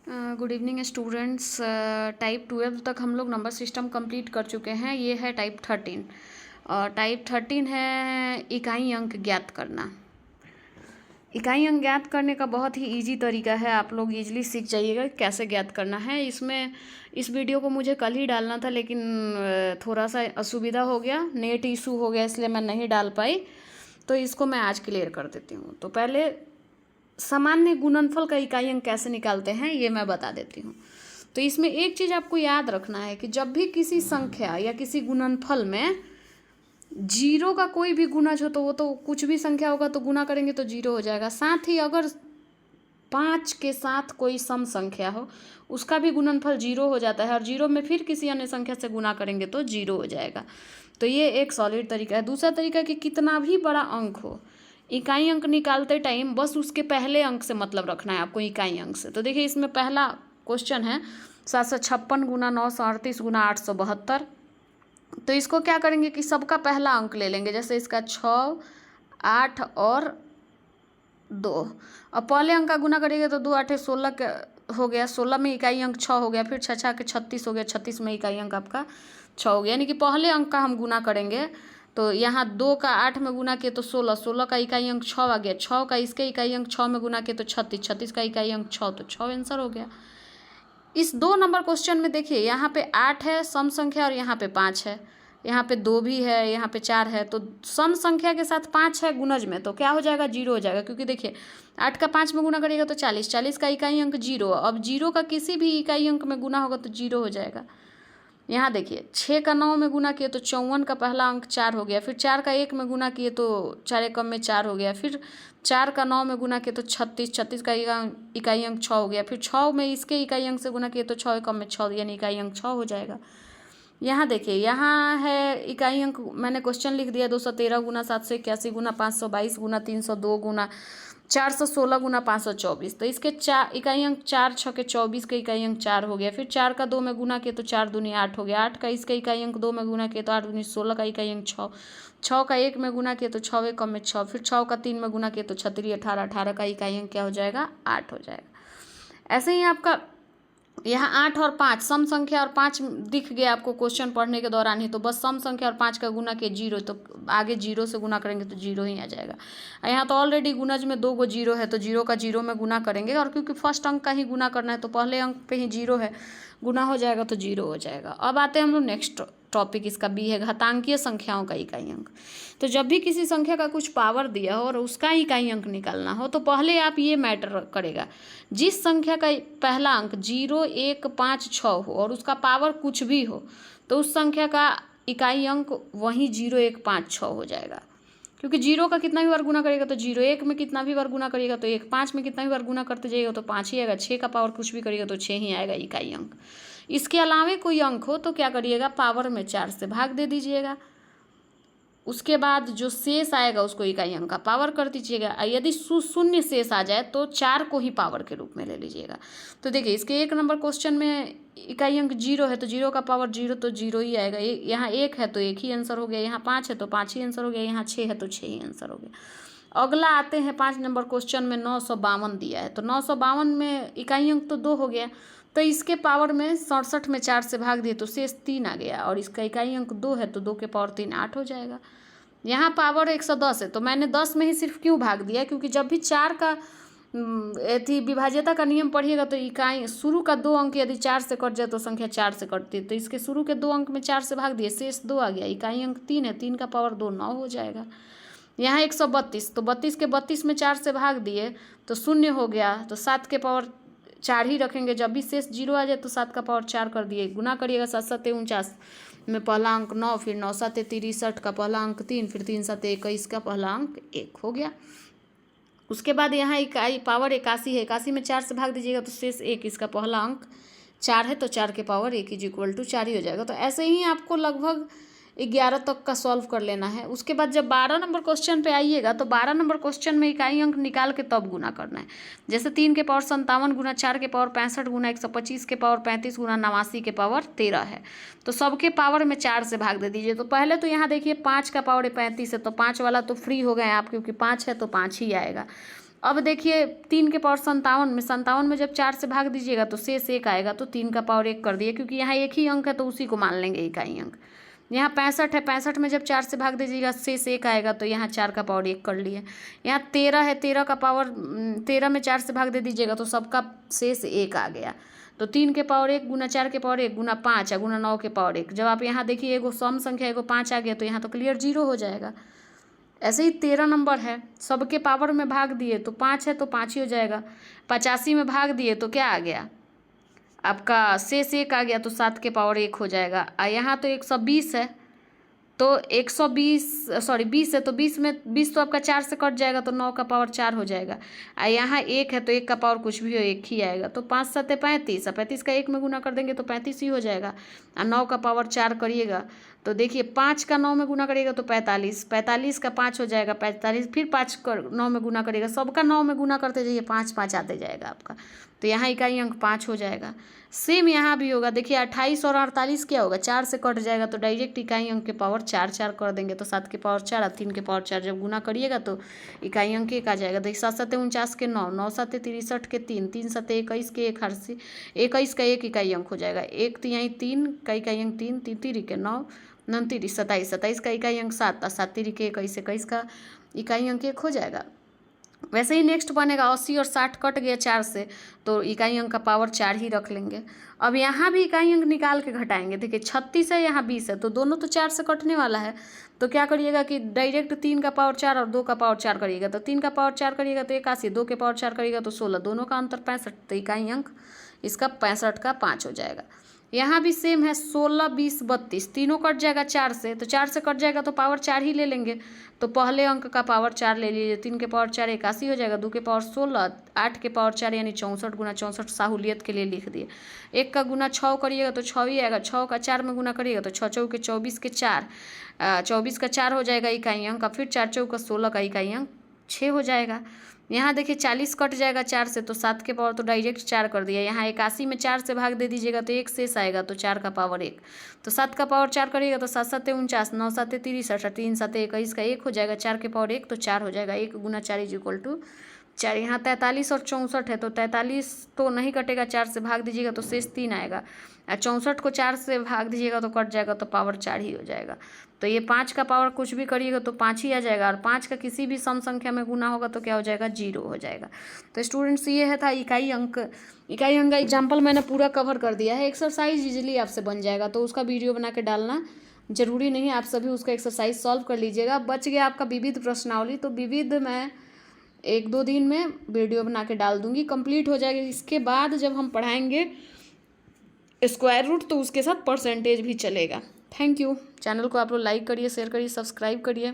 Good evening students. Type 12 तक हम लोग नंबर सिस्टम कंप्लीट कर चुके हैं। ये है टाइप 13 और टाइप 13 है इकाई अंक ज्ञात करना। इकाई अंक ज्ञात करने का बहुत ही इजी तरीका है, आप लोग इजीली सीख जाइएगा कैसे ज्ञात करना है। इसमें इस वीडियो को मुझे कल ही डालना था, लेकिन थोड़ा सा असुविधा हो गया, नेट इशू हो गया, इसलिए मैं नहीं डाल पाई। तो इसको मैं आज क्लियर कर देती हूँ। तो पहले सामान्य गुणनफल का इकाई अंक कैसे निकालते हैं ये मैं बता देती हूँ। तो इसमें एक चीज़ आपको याद रखना है कि जब भी किसी संख्या या किसी गुणनफल में जीरो का कोई भी गुणज हो तो वो तो कुछ भी संख्या होगा तो गुना करेंगे तो जीरो हो जाएगा। साथ ही अगर 5 के साथ कोई सम संख्या हो उसका भी गुणनफल जीरो हो जाता है और जीरो में फिर किसी अन्य संख्या से गुना करेंगे तो जीरो हो जाएगा। तो ये एक सॉलिड तरीका है। दूसरा तरीका कि कितना भी बड़ा अंक हो, इकाई अंक निकालते टाइम बस उसके पहले अंक से मतलब रखना है आपको इकाई अंक से। तो देखिए इसमें पहला क्वेश्चन है 756 गुना 938 गुना 872। तो इसको क्या करेंगे कि सबका पहला अंक ले लेंगे, जैसे इसका 6, 8 और 2। अब पहले अंक का गुना करेंगे तो 2 8 16 हो गया, 16 में इकाई अंक 6 हो गया, फिर 6 6 के 36 हो गया, 36 में इकाई अंक आपका 6 हो गया। यानी कि पहले अंक का हम गुना करेंगे तो यहाँ 2 का 8 में गुना किए तो 16, 16 का इकाई अंक 6 आ गया, 6 का इसके इकाई अंक 6 में गुना किए तो 36, 36 का इकाई अंक 6, तो 6 आंसर हो गया। इस 2 नंबर क्वेश्चन में देखिए यहाँ पे 8 है सम संख्या और यहाँ पे 5 है, यहाँ पे 2 भी है, यहाँ पे 4 है। तो सम संख्या के साथ 5 है गुणज में, तो क्या हो जाएगा, जीरो हो जाएगा। क्योंकि देखिए 8 का 5 में गुना करेगा तो 40, 40 का इकाई अंक जीरो। अब जीरो का किसी भी इकाई अंक में गुना होगा तो जीरो हो जाएगा। यहाँ देखिए 6 का 9 में गुना किए तो 54 का पहला अंक 4 हो गया, फिर 4 का 1 में गुना किए तो 4 एकम में 4 हो गया, फिर 4 का 9 में गुना किए तो 36, 36 का इकाई अंक 6 हो गया, फिर 6 में इसके इकाई अंक से गुना किए तो 6 एकम में 6, यानी इकाई अंक 6 हो जाएगा। यहाँ देखिए यहाँ है इकाई अंक, मैंने क्वेश्चन लिख दिया 213 गुना 781 गुना 522 गुना 302 गुना 416 गुना 524। तो इसके इकाई अंक 4 6 के 24 के इकाई अंक 4 हो गया, फिर 4 का 2 में गुना किए तो 4 दूनी 8 हो गया, 8 का इसके इकाई अंक 2 में गुना किए तो 8 दूनी 16 का इकाई अंक 6, 6 का 1 में गुना किए तो 6 एकम में 6, फिर 6 का 3 में गुना किए तो 6 3 18, 18 का इकाई अंक क्या हो जाएगा, 8 हो जाएगा। ऐसे ही आपका यहाँ 8 और 5 सम संख्या और 5 दिख गया आपको क्वेश्चन पढ़ने के दौरान ही, तो बस सम संख्या और 5 का गुना के जीरो, तो आगे जीरो से गुना करेंगे तो जीरो ही आ जाएगा। यहाँ तो ऑलरेडी गुणज में 2 गो जीरो है तो जीरो का जीरो में गुना करेंगे, और क्योंकि फर्स्ट अंक का ही गुना करना है तो पहले अंक पे ही जीरो है, गुना हो जाएगा तो जीरो हो जाएगा। अब आते हैं हम लोग नेक्स्ट टॉपिक, इसका बी है घातांकीय संख्याओं का इकाई अंक। तो जब भी किसी संख्या का कुछ पावर दिया हो और उसका इकाई अंक निकालना हो तो पहले आप ये मैटर करेगा, जिस संख्या का पहला अंक 0 1 5 6 हो और उसका पावर कुछ भी हो तो उस संख्या का इकाई अंक वहीं 0 1 5 6 हो जाएगा। क्योंकि जीरो का कितना भी बार गुना करेगा तो जीरो, 1 में कितना भी बार गुना करेगा तो 1, 5 में कितना भी बार गुना करते जाइएगा तो 5 ही आएगा, 6 का पावर कुछ भी करिएगा तो 6 ही आएगा इकाई अंक। इसके अलावा कोई अंक हो तो क्या करिएगा, पावर में 4 से भाग दे दीजिएगा, उसके बाद जो शेष आएगा उसको इकाई अंक का पावर कर दीजिएगा। यदि शून्य शेष आ जाए तो 4 को ही पावर के रूप में ले लीजिएगा। तो देखिए इसके 1 नंबर क्वेश्चन में इकाई अंक 0 है तो 0 का पावर 0 तो 0 ही आएगा। यहाँ 1 है तो 1 ही आंसर हो गया, यहाँ 5 है तो 5 ही आंसर हो गया, यहाँ 6 है तो 6 ही आंसर हो गया। अगला आते हैं 5 नंबर क्वेश्चन में 952 दिया है, तो 952 में इकाई अंक तो 2 हो गया, तो इसके पावर में 67 में 4 से भाग दिए तो शेष 3 आ गया, और इसका इकाई अंक 2 है तो 2 के पावर 3 8 हो जाएगा। यहाँ पावर 110 है तो मैंने 10 में ही सिर्फ क्यों भाग दिया, क्योंकि जब भी 4 का विभाज्यता का नियम पढ़िएगा तो इकाई शुरू का 2 अंक यदि 4 से कट जाए तो संख्या 4 से कटती है, तो इसके शुरू के 2 अंक में 4 से भाग दिए, शेष 2 आ गया, इकाई अंक 3 है, 3 का पावर 2 9 हो जाएगा। यहाँ 132 तो 32 के 32 में 4 से भाग दिए तो 0 हो गया, तो 7 के पावर 4 ही रखेंगे, जब भी शेष 0 आ जाए तो 7 का पावर 4 कर दिए, गुना करिएगा, 7 7 49 में पहला अंक 9, फिर 9 7 63 का पहला अंक 3, फिर 3 7 21 का पहला अंक 1 हो गया। उसके बाद यहाँ इकाई पावर 81 है, 81 में 4 से भाग दीजिएगा तो शेष 1, इसका पहला अंक 4 है तो 4 के पावर 1 = 4 ही हो जाएगा। तो ऐसे ही आपको लगभग 11 तक का सॉल्व कर लेना है। उसके बाद जब 12 नंबर क्वेश्चन पे आइएगा तो 12 नंबर क्वेश्चन में इकाई अंक निकाल के तब गुना करना है। जैसे 3 के पावर 57 गुना 4 के पावर 65 गुना 125 के पावर 35 गुना 89 के पावर 13 है, तो सबके पावर में 4 से भाग दे दीजिए। तो पहले तो यहाँ देखिए 5 का पावर 35 है तो 5 वाला तो फ्री हो गए आप, क्योंकि 5 है तो 5 ही आएगा। अब देखिए 3 के पावर 57 में जब 4 से भाग दीजिएगा तो शेष 1 आएगा, तो 3 का पावर 1 कर दिए, क्योंकि यहाँ एक ही अंक है तो उसी को मान लेंगे इकाई अंक। यहाँ 65 है, 65 में जब 4 से भाग दीजिएगा शेष 1 आएगा, तो यहाँ 4 का पावर 1 कर लिए। यहाँ 13 है, 13 का पावर 13 में 4 से भाग दे दीजिएगा तो सबका शेष 1 आ गया। तो 3 के पावर 1 गुना 4 के पावर 1 गुना 5 है गुना 9 के पावर 1। जब आप यहाँ देखिए एगो सम संख्या एगो 5 आ गया, तो यहाँ तो क्लियर 0 हो जाएगा। ऐसे ही 13 नंबर है, सबके पावर में भाग दिए तो 5 है तो 5 ही हो जाएगा। 85 में भाग दिए तो क्या आ गया आपका, शेष 1 आ गया, तो 7 के पावर 1 हो जाएगा। यहाँ तो 120 है, तो 20 है, तो 20 तो आपका 4 से कट जाएगा, तो 9 का पावर 4 हो जाएगा। यहाँ 1 है तो 1 का पावर कुछ भी हो 1 ही आएगा, तो 5 7 35, 35 का 1 में गुना कर देंगे तो 35 ही हो जाएगा। 9 का पावर 4 करिएगा तो देखिए 5 का 9 में गुना करिएगा तो 45, 45 का 5 हो जाएगा 45, फिर 5 का 9 में गुना करिएगा, सबका 9 में गुना करते जाइए 5 5 आते जाएगा आपका, तो यहाँ इकाई अंक 5 हो जाएगा। सेम यहाँ भी होगा, देखिए 28 और 48 क्या होगा, 4 से कट जाएगा, तो डायरेक्ट इकाई अंक के पावर 4 4 कर देंगे, तो 7 के पावर 4 और 3 के पावर 4 जब गुना करिएगा तो इकाई अंक 1 आ जाएगा। देखिए 7 7 49 के 9, 9 7 63 के 3, 3 7 21 के 1, 21 का 1 इकाई अंक हो जाएगा। 1 3 3 का इकाई अंक 3, 3 3 के 9, 9 3 27, 27 का इकाई अंक 7, 7 3 के 21, 21 का इकाई अंक 1 हो जाएगा। वैसे ही नेक्स्ट बनेगा 80 और 60 कट गया 4 से, तो इकाई अंक का पावर 4 ही रख लेंगे। अब यहाँ भी इकाई अंक निकाल के घटाएंगे, देखिए 36 है, यहाँ 20 है, तो दोनों तो 4 से कटने वाला है, तो क्या करिएगा कि डायरेक्ट 3 का पावर 4 और 2 का पावर 4 करिएगा, तो 3 का पावर 4 करिएगा तो 81, 2 के पावर 4 करिएगा तो 16, दोनों का अंतर 65, तो इकाई अंक इसका 65 का 5 हो जाएगा। यहाँ भी सेम है, 16 20 32 तीनों कट जाएगा 4 से, तो 4 से कट जाएगा तो पावर 4 ही ले लेंगे, तो पहले अंक का पावर 4 ले लीजिए। 3 के पावर 4 81 हो जाएगा, 2 के पावर 16, 8 के पावर 4 यानी 64 गुना 64 सहूलियत के लिए लिख दिए। 1 का गुना 6 करिएगा तो 6 ही आएगा, 6 का 4 में गुना करिएगा तो 6 चौके 24 के 4, 24 का 4 हो जाएगा इकाई अंक का, फिर 4 चौका 16 का इकाई अंक 6 हो जाएगा। यहाँ देखिए 40 कट जाएगा 4 से, तो 7 के पावर तो डायरेक्ट 4 कर दिया। यहाँ 81 में 4 से भाग दे दीजिएगा तो 1 शेष आएगा, तो 4 का पावर 1, तो 7 का पावर 4 करिएगा तो 7 7 49, 9 7 63, 3 7 21 का 1 हो जाएगा, 4 के पावर 1 तो 4 हो जाएगा। 1 गुना 4 = 4। यहाँ 43 और 64 है, तो 43 तो नहीं कटेगा, 4 से भाग दीजिएगा तो शेष 3 आएगा, और 64 को 4 से भाग दीजिएगा तो कट जाएगा, तो पावर 4 ही हो जाएगा। तो ये 5 का पावर कुछ भी करिएगा तो 5 ही आ जाएगा, और 5 का किसी भी सम संख्या में गुना होगा तो क्या हो जाएगा, 0 हो जाएगा। तो स्टूडेंट्स ये है था इकाई अंक का एग्जाम्पल मैंने पूरा कवर कर दिया है। एक्सरसाइज इजीली आपसे बन जाएगा, तो उसका वीडियो बना के डालना जरूरी नहीं है, आप सभी उसका एक्सरसाइज सॉल्व कर लीजिएगा। बच गया आपका विविध प्रश्नावली, तो विविध मैं 1-2 दिन में वीडियो बना के डाल दूंगी, कंप्लीट हो जाएगी। इसके बाद जब हम पढ़ाएंगे स्क्वायर रूट तो उसके साथ परसेंटेज भी चलेगा। Thank you. चैनल को आप लोग लाइक करिए, शेयर करिए, सब्सक्राइब करिए।